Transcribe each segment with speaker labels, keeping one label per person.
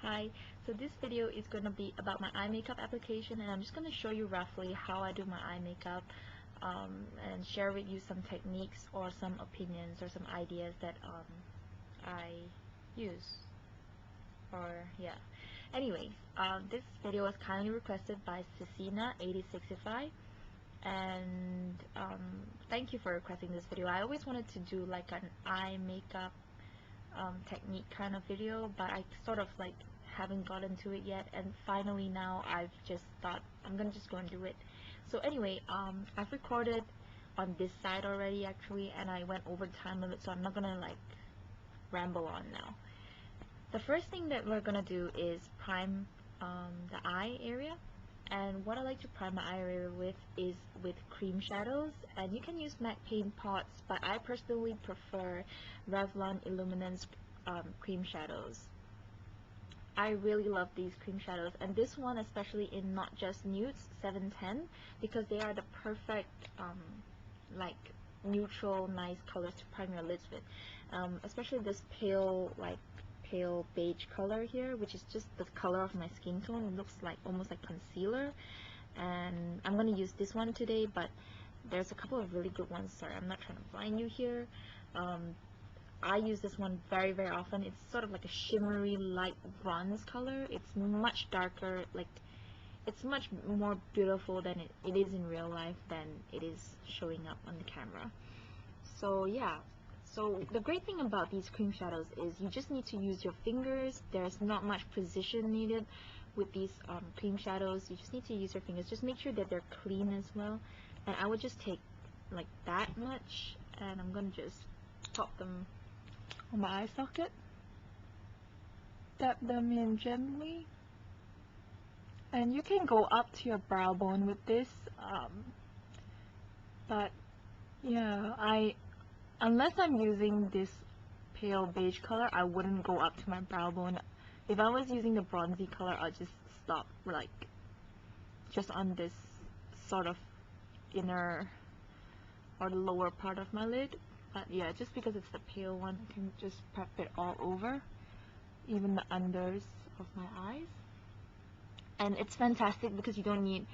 Speaker 1: Hi, so this video is going to be about my eye makeup application, and I'm just going to show you roughly how I do my eye makeup, and share with you some techniques or some opinions or some ideas that I use. Anyways, this video was kindly requested by Cecina8065, and thank you for requesting this video. I always wanted to do like an eye makeup technique kind of video, but I sort of like haven't gotten to it yet, and finally now I've just thought I'm gonna just go and do it. So anyway, I've recorded on this side already actually, and I went over time limit, so I'm not gonna like ramble on now. The first thing that we're gonna do is prime the eye area, and what I like to prime my eye area with is with cream shadows, and you can use MAC paint pots, but I personally prefer Revlon Illuminance cream shadows. I really love these cream shadows, and this one especially in Not Just Nudes 710, because they are the perfect like neutral nice colors to prime your lids with, especially this pale beige color here, which is just the color of my skin tone. It looks like almost like concealer, and I'm going to use this one today, but there's a couple of really good ones. Sorry, I'm not trying to blind you here. I use this one very often. It's sort of like a shimmery light bronze color. It's much darker, like it's much more beautiful than it is in real life than it is showing up on the camera. So yeah, so the great thing about these cream shadows is you just need to use your fingers. There's not much precision needed with these cream shadows. You just need to use your fingers. Just make sure that they're clean as well, and I would just take like that much, and I'm gonna just pop them on my eye socket, dab them in gently, and you can go up to your brow bone with this, but yeah, unless I'm using this pale beige color, I wouldn't go up to my brow bone. If I was using the bronzy color, I'll just stop like just on this sort of inner or the lower part of my lid. But yeah, just because it's the pale one, I can just prep it all over, even the unders of my eyes. And it's fantastic because you don't need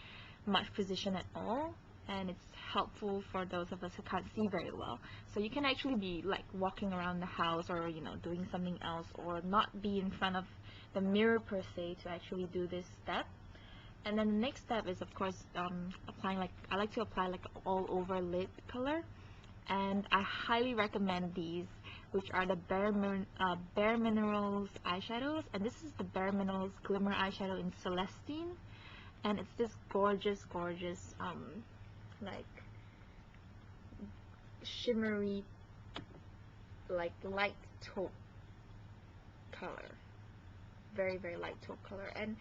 Speaker 1: much precision at all, and it's helpful for those of us who can't see very well. So you can actually be like walking around the house, or doing something else, or not be in front of the mirror per se to actually do this step. And then the next step is of course applying, like I like to apply like all over lid color, and I highly recommend these, which are the Bare Minerals eyeshadows, and this is the Bare Minerals Glimmer eyeshadow in Celestine, and it's this gorgeous like shimmery, like light taupe color, very light taupe color, and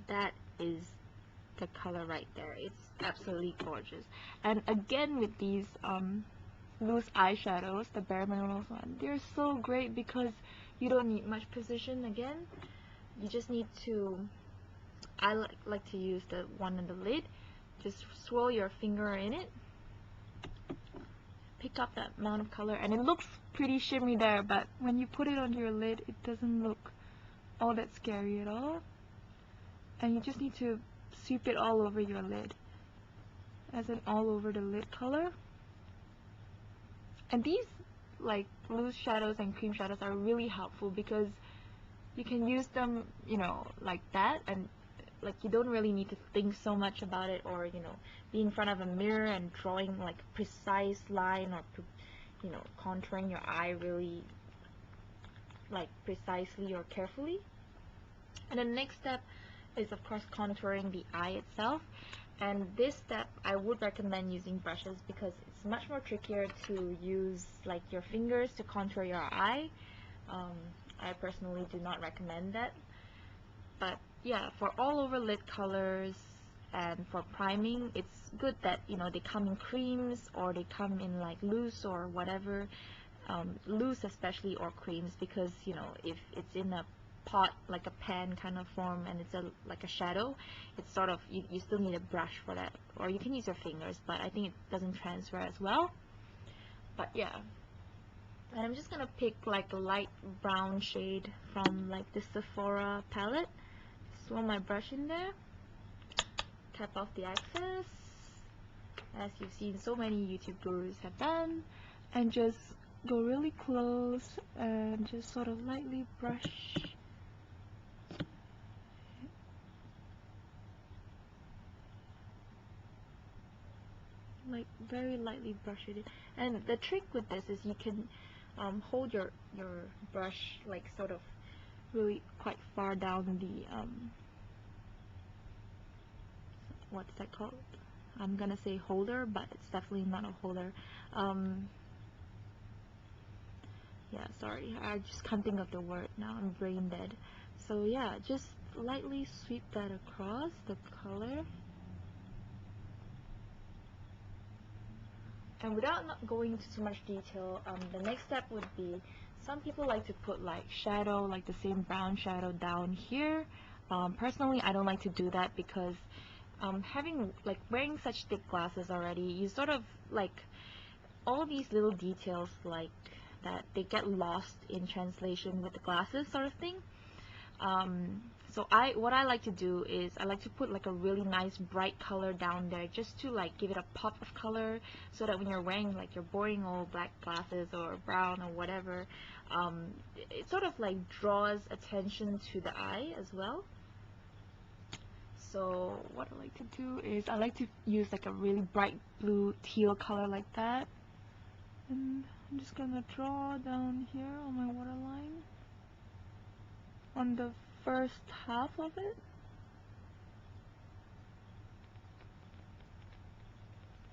Speaker 1: that is the color right there. It's absolutely gorgeous. And again, with these loose eyeshadows, the Bare Minerals one, they're so great because you don't need much precision. Again, you just need to, I like to use the one on the lid. Just swirl your finger in it, pick up that amount of color, and it looks pretty shimmy there, but when you put it on your lid, it doesn't look all that scary at all. And you just need to sweep it all over your lid, as in all over the lid color. And these like loose shadows and cream shadows are really helpful because you can use them, like that, and like you don't really need to think so much about it, or be in front of a mirror and drawing like a precise line, or contouring your eye really like precisely or carefully. And the next step is of course contouring the eye itself, and this step I would recommend using brushes because it's much more trickier to use like your fingers to contour your eye. I personally do not recommend that, but yeah, for all over lid colors and for priming, it's good that they come in creams, or they come in like loose or whatever, loose especially, or creams, because if it's in a pot, like a pan kind of form, and it's like a shadow, it's sort of, you still need a brush for that, or you can use your fingers, but I think it doesn't transfer as well. But yeah, And I'm just gonna pick like a light brown shade from like the Sephora palette. Swirl my brush in there, tap off the excess, as you've seen so many YouTube gurus have done, and just go really close and just sort of lightly brush. Like very lightly brush it in. And the trick with this is you can hold your brush like sort of really quite far down the what's that called? I'm gonna say holder, but it's definitely not a holder. Yeah, sorry, I just can't think of the word now. I'm brain dead. So yeah, just lightly sweep that across the color. And without not going into too much detail, the next step would be, some people like to put like shadow, like the same brown shadow down here. Personally, I don't like to do that because having like wearing such thick glasses already, you sort of like all these little details like that, they get lost in translation with the glasses sort of thing. So what I like to do is I like to put like a really nice bright color down there just to like give it a pop of color, so that when you're wearing like your boring old black glasses or brown or whatever, it sort of like draws attention to the eye as well. So what I like to do is I like to use like a really bright blue teal color like that, and I'm just gonna draw down here on my waterline on the first half of it.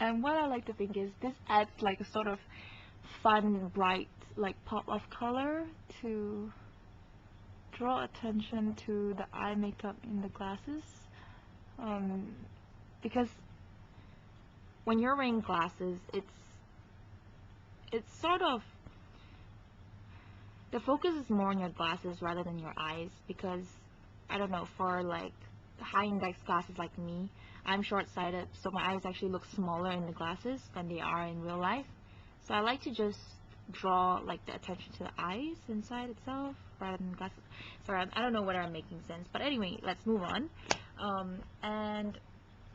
Speaker 1: And what I like to think is this adds like a sort of fun, bright, like pop of color to draw attention to the eye makeup in the glasses. Because when you're wearing glasses, it's sort of, the focus is more on your glasses rather than your eyes, because I don't know, for like high index glasses like me, I'm short-sighted, so my eyes actually look smaller in the glasses than they are in real life. So I like to just draw like the attention to the eyes inside itself rather than glasses. Sorry, I don't know whether I'm making sense, but anyway, let's move on. And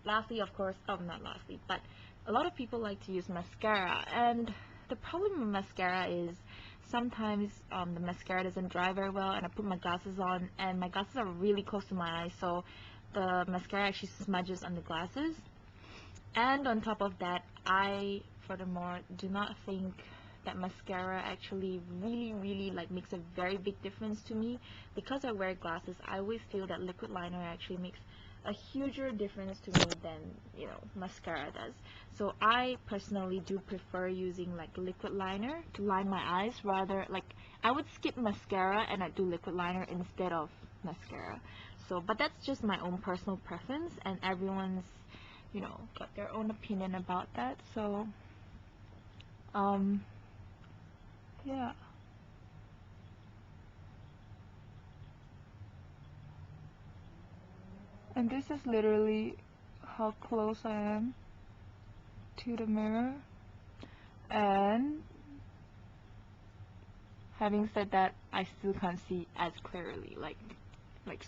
Speaker 1: lastly, of course, not lastly, but a lot of people like to use mascara, and the problem with mascara is sometimes the mascara doesn't dry very well, and I put my glasses on, and my glasses are really close to my eyes, so the mascara actually smudges on the glasses. And on top of that, I furthermore do not think that mascara actually really like makes a very big difference to me. Because I wear glasses, I always feel that liquid liner actually makes a huger difference to me than, you know, mascara does. So I personally do prefer using like liquid liner to line my eyes, rather like I would skip mascara and I'd do liquid liner instead of mascara. So but that's just my own personal preference, and everyone's, you know, got their own opinion about that. So yeah. And this is literally how close I am to the mirror. And having said that, I still can't see as clearly, like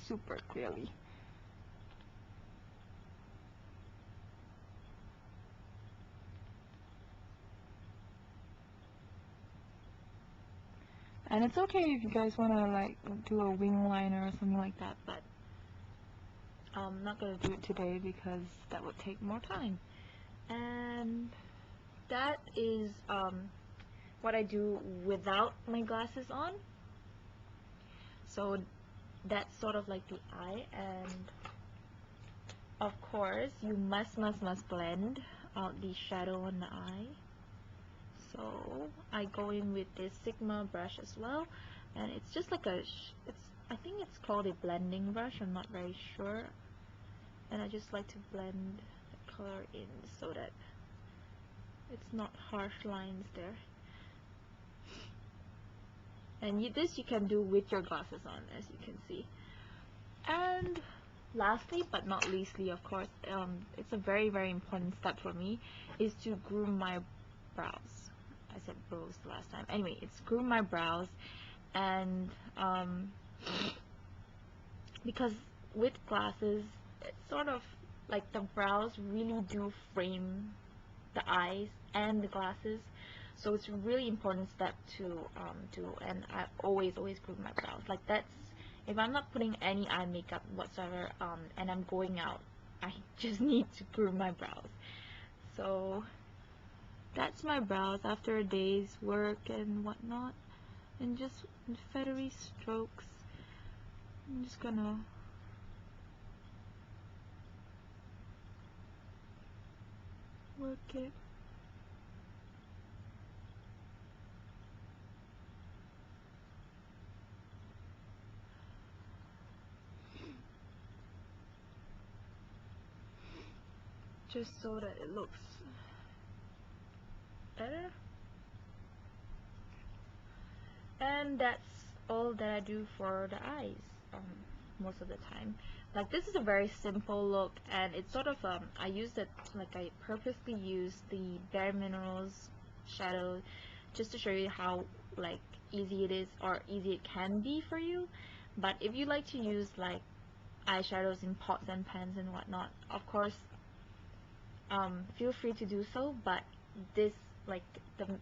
Speaker 1: super clearly. And it's okay if you guys wanna like do a wing liner or something like that, but I'm not gonna do it today because that would take more time. And that is what I do without my glasses on. So that's sort of like the eye, and of course you must blend out the shadow on the eye. So I go in with this Sigma brush as well, and it's just like I think it's called a blending brush, I'm not very sure. And I just like to blend the color in so that it's not harsh lines there. And this you can do with your glasses on, as you can see. And lastly but not leastly, of course, it's a very important step for me, is to groom my brows. I said brows the last time. Anyway, it's groom my brows, and because with glasses, it's sort of like the brows really do frame the eyes and the glasses, so it's a really important step to do. And I always groom my brows. Like, that's if I'm not putting any eye makeup whatsoever, and I'm going out, I just need to groom my brows. So that's my brows after a day's work and whatnot, and just feathery strokes. I'm just gonna work it. Just so that it looks better. And that's all that I do for the eyes, most of the time. Like, this is a very simple look, and it's sort of I use it, like, I purposely use the Bare Minerals shadow just to show you how, like, easy it is, or easy it can be for you. But if you like to use like eyeshadows in pots and pans and whatnot, of course, feel free to do so. But this, like,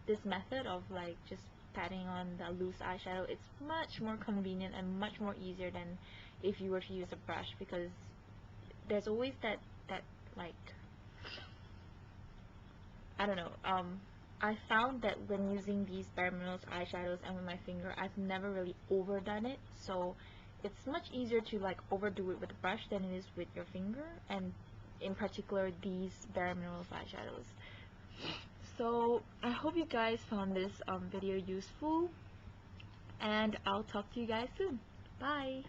Speaker 1: this method of like just patting on the loose eyeshadow, it's much more convenient and much more easier than if you were to use a brush, because there's always that like, I don't know, I found that when using these Bare Minerals eyeshadows and with my finger, I've never really overdone it, so it's much easier to like overdo it with a brush than it is with your finger, and in particular these Bare Minerals eyeshadows. So I hope you guys found this video useful, and I'll talk to you guys soon. Bye!